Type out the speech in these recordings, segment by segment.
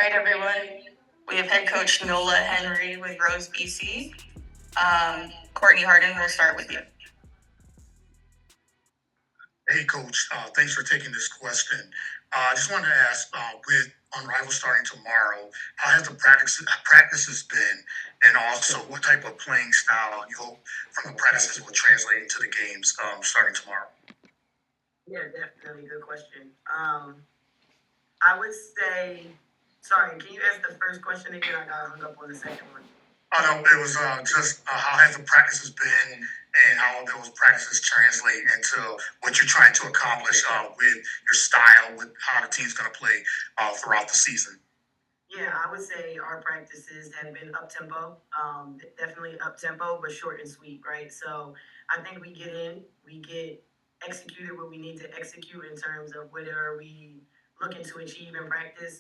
All right, everyone. We have Head Coach Nola Henry with Rose, BC. Courtney Harden, we'll start with you. Hey, Coach. Thanks for taking this question. I just wanted to ask, with Unrivaled starting tomorrow, how has the practices been, and also what type of playing style you hope from the practices will translate into the games starting tomorrow? Yeah, definitely. Good question. I would say, sorry, can you ask the first question again? I got hung up on the second one. No, it was just how has the practices been, and how those practices translate into what you're trying to accomplish with your style, with how the team's going to play throughout the season. Yeah, I would say our practices have been up tempo, definitely up tempo, but short and sweet, right? So I think we get executed what we need to execute in terms of what are we looking to achieve in practice.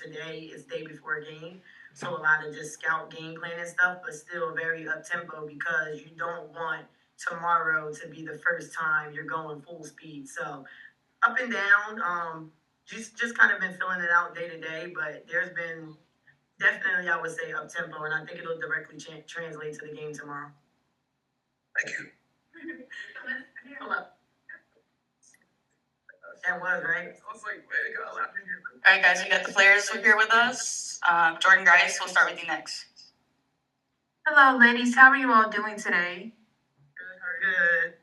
Today is day before a game, so a lot of just scout game plan and stuff, but still very up tempo because you don't want tomorrow to be the first time you're going full speed. So up and down. Just kind of been filling it out day to day, but there's been definitely, I would say, up tempo, and I think it'll directly translate to the game tomorrow. Thank you. Hold up. That was right. I was like, way to go. All right, guys, we got the players here with us. Jordan Grice, we'll start with you next. Hello, ladies. How are you all doing today? Good.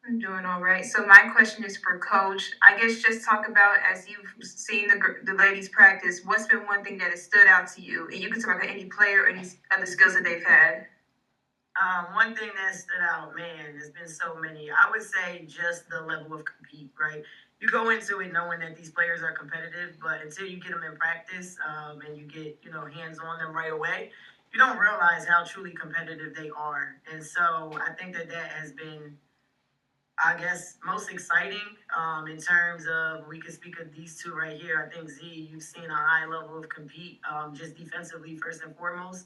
I'm doing all right. So my question is for Coach. I guess just talk about, as you've seen the ladies practice, what's been one thing that has stood out to you? And you can talk about any player or any other skills that they've had. One thing that stood out, man, there's been so many. I would say just the level of compete, right? You go into it knowing that these players are competitive, but until you get them in practice and you get, hands on them right away, you don't realize how truly competitive they are. And so I think that has been, I guess, most exciting in terms of, we could speak of these two right here. I think, Z, you've seen a high level of compete, just defensively first and foremost,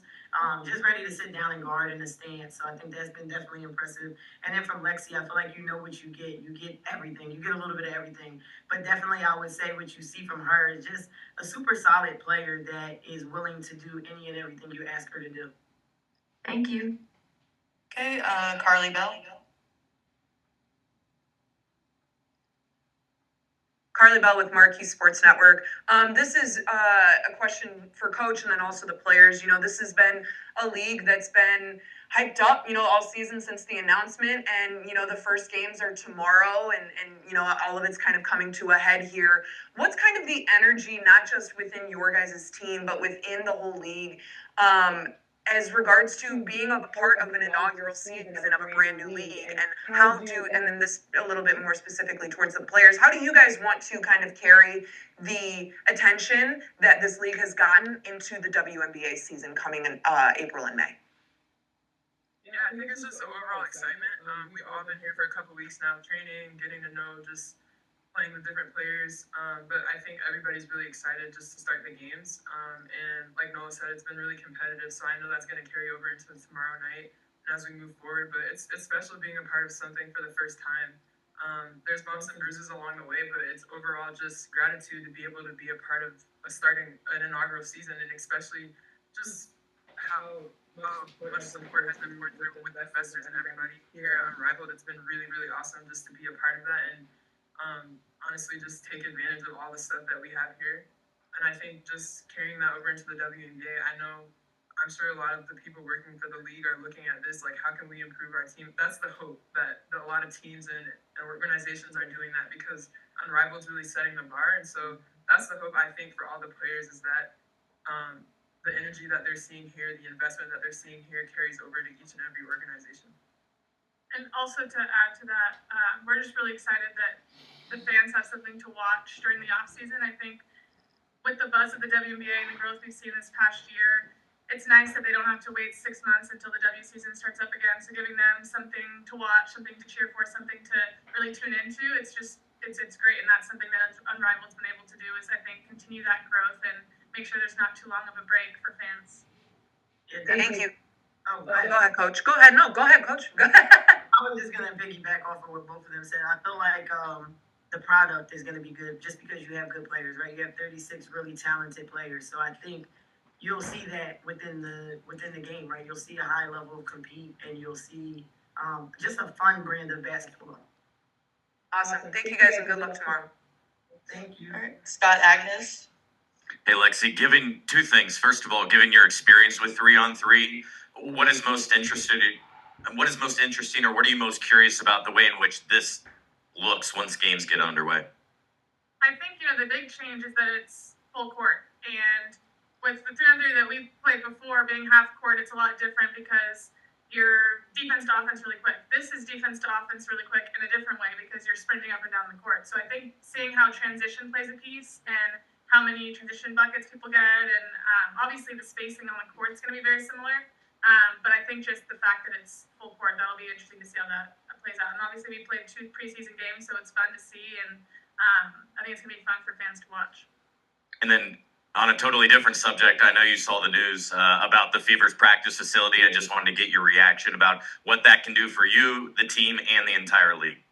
just ready to sit down and guard in the stance. So I think that's been definitely impressive. And then from Lexie, I feel like you know what you get. You get everything. You get a little bit of everything. But definitely I would say what you see from her is just a super solid player that is willing to do any and everything you ask her to do. Thank you. Okay, Carly Bell. Carly Bell with Marquee Sports Network. This is a question for Coach and then also the players. This has been a league that's been hyped up, all season since the announcement. And, the first games are tomorrow and all of it's kind of coming to a head here. What's kind of the energy, not just within your guys' team, but within the whole league, as regards to being a part of an inaugural season of a brand new league, and then this a little bit more specifically towards the players, how do you guys want to kind of carry the attention that this league has gotten into the WNBA season coming in April and May? Yeah, I think it's just overall excitement. We've all been here for a couple weeks now, training, getting to know, just playing with different players, but I think everybody's really excited just to start the games. And like Nola said, it's been really competitive, so I know that's going to carry over into tomorrow night and as we move forward. But it's special being a part of something for the first time. There's bumps and bruises along the way, but it's overall just gratitude to be able to be a part of starting an inaugural season, and especially just how much support has been poured through with investors and everybody here at Unrivaled. It's been really, really awesome just to be a part of that, and honestly just take advantage of all the stuff that we have here. And I think just carrying that over into the WNBA, I'm sure a lot of the people working for the league are looking at this like, how can we improve our team? That's the hope that a lot of teams and organizations are doing that, because Unrivaled's really setting the bar. And so that's the hope, I think, for all the players, is that the energy that they're seeing here, the investment that they're seeing here carries over to each and every organization. And also to add to that, we're just really excited that the fans have something to watch during the off season. I think with the buzz of the WNBA and the growth we've seen this past year, it's nice that they don't have to wait 6 months until the W season starts up again. So giving them something to watch, something to cheer for, something to really tune into, it's great. And that's something that Unrivaled's been able to do, is I think continue that growth and make sure there's not too long of a break for fans. Yeah, Thank you. Oh, Go ahead, Coach. Go ahead. No, go ahead, Coach. Go ahead. I was just gonna piggyback off of what both of them said. I feel like the product is going to be good just because you have good players, right? You have 36 really talented players, so I think you'll see that within the game, right? You'll see a high level of compete, and you'll see just a fun brand of basketball. Awesome. Thank you guys, and good luck tomorrow. Thank you. All right, Scott Agnes. Hey Lexie, given two things. First of all, given your experience with 3-on-3, what is most interesting, or what are you most curious about the way in which this looks once games get underway? I think, the big change is that it's full court. And with the 3-on-3 that we played before being half court, it's a lot different because you're defense to offense really quick. This is defense to offense really quick in a different way because you're sprinting up and down the court. So I think seeing how transition plays a piece and how many transition buckets people get, and obviously the spacing on the court is going to be very similar. But I think just the fact that it's full court, that'll be interesting to see how that plays out. And obviously we played 2 preseason games, so it's fun to see, and I think it's going to be fun for fans to watch. And then on a totally different subject, I know you saw the news about the Fever's practice facility. I just wanted to get your reaction about what that can do for you, the team, and the entire league.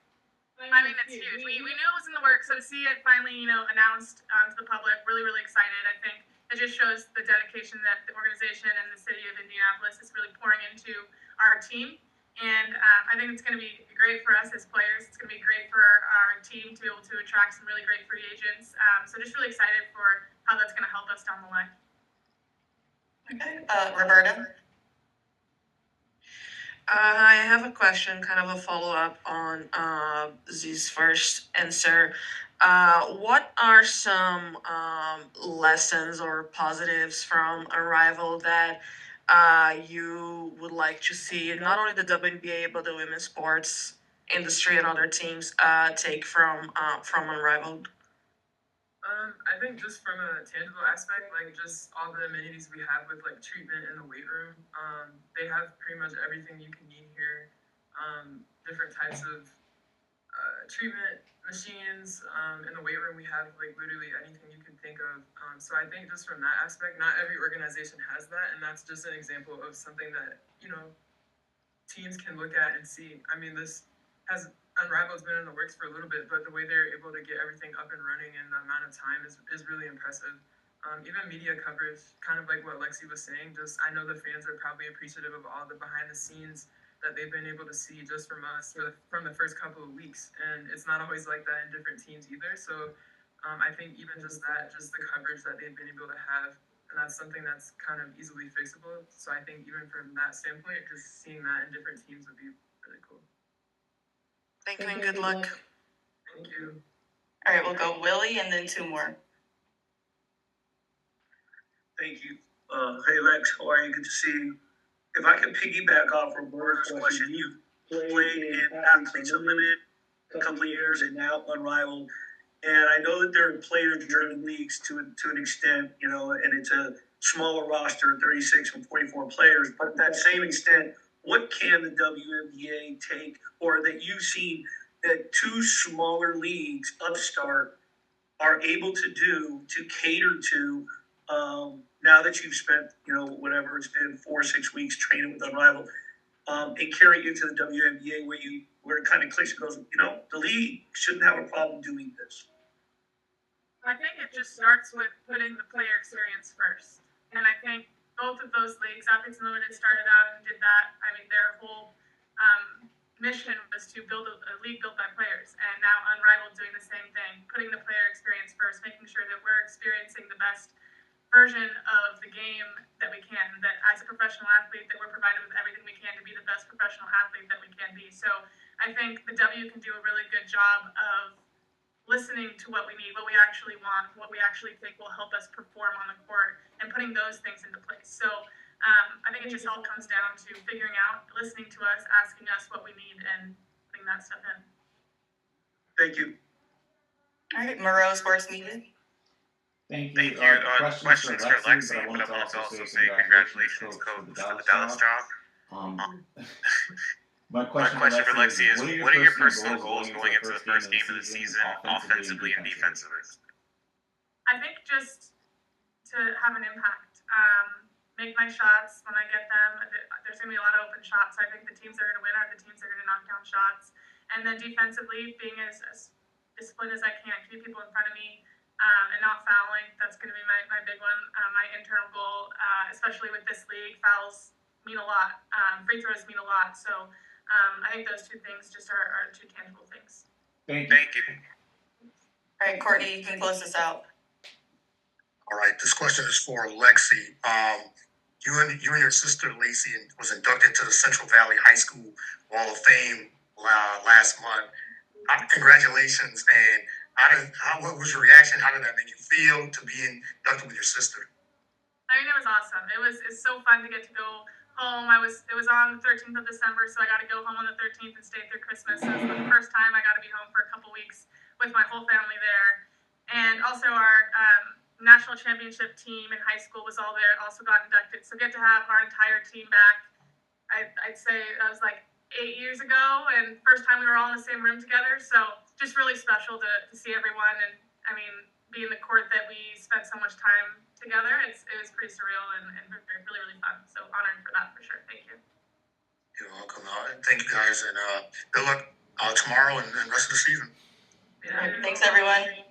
I mean, it's huge. We knew it was in the works, so to see it finally, announced to the public, really, really excited. I think it just shows the dedication that the organization and the city of Indianapolis is really pouring into our team. And I think it's going to be great for us as players. It's going to be great for our team to be able to attract some really great free agents. So just really excited for how that's going to help us down the line. Okay, Roberta. I have a question, kind of a follow-up on Z's first answer. What are some lessons or positives from Unrivaled that you would like to see not only the WNBA but the women's sports industry and other teams take from Unrivaled? I think just from a tangible aspect, like just all the amenities we have with like treatment in the weight room, they have pretty much everything you can need here. Different types of treatment machines. In the weight room, we have like literally anything you can think of. So I think just from that aspect, not every organization has that, and that's just an example of something that teams can look at and see. I mean, this has Unrivaled's been in the works for a little bit, but the way they're able to get everything up and running in the amount of time is really impressive. Even media coverage, kind of like what Lexie was saying, just I know the fans are probably appreciative of all the behind the scenes that they've been able to see just from us from the first couple of weeks. And it's not always like that in different teams either. So I think even just the coverage that they've been able to have, and that's something that's kind of easily fixable. So I think even from that standpoint, just seeing that in different teams would be really cool. Thank you and good luck. Thank you. All right, we'll go Willie and then 2 more. Thank you. Hey Lex, how are you? Good to see you. If I could piggyback off Roberta's question, you played in Athletes Unlimited a couple of years and now Unrivaled. And I know that they're player-driven leagues to an extent, and it's a smaller roster, 36 from 44 players. But at that same extent, what can the WNBA take, or that you've seen that 2 smaller leagues, upstart, are able to do to cater to now that you've spent, whatever it's been, 4 or 6 weeks training with Unrivaled, and carry it into the WNBA where it kind of clicks and goes, the league shouldn't have a problem doing this? I think it just starts with putting the player experience first. And I think both of those leagues, Athletes Unlimited started out and did that. I mean, their whole mission was to build a league built by players. And now Unrivaled doing the same thing, putting the player experience first, making sure that we're experiencing the best version of the game that we can, that as a professional athlete, that we're provided with everything we can to be the best professional athlete that we can be. So I think the W can do a really good job of listening to what we need, what we actually want, what we actually think will help us perform on the court, and putting those things into place. So I think it just all comes down to figuring out, listening to us, asking us what we need, and putting that stuff in. Thank you. All right, Moreau Sports Media. Thank you. Questions for Lexie, but I want to also say congratulations, Coach, for the Dallas job. My question for Lexie is, what are your personal goals going into the first game of the season, offensively and defensively? I think just to have an impact. Make my shots when I get them. There's going to be a lot of open shots. I think the teams that are going to win are the teams that are going to knock down shots. And then defensively, being as disciplined as I can, keep people in front of me, and not fouling. That's going to be my big one, my internal goal, especially with this league. Fouls mean a lot. Free throws mean a lot. So I think those two things just are two tangible things. Thank you. All right, Courtney, you can close this out. All right, this question is for Lexie. You and your sister Lacey was inducted to the Central Valley High School Wall of Fame last month. Congratulations! And what was your reaction? How did that make you feel to be inducted with your sister? I mean, it was awesome. It's so fun to get to go home. It was on the 13th of December, so I got to go home on the 13th and stay through Christmas. So it was the first time I got to be home for a couple weeks with my whole family there. And also our national championship team in high school was all there, also got inducted. So get to have our entire team back. I'd say that was like 8 years ago, and first time we were all in the same room together. So just really special to see everyone. And I mean, be in the court that we spent so much time together. It was pretty surreal and really, really fun. So honored for that for sure. Thank you. You're welcome. Thank you guys, and good luck tomorrow and the rest of the season. Thanks, everyone.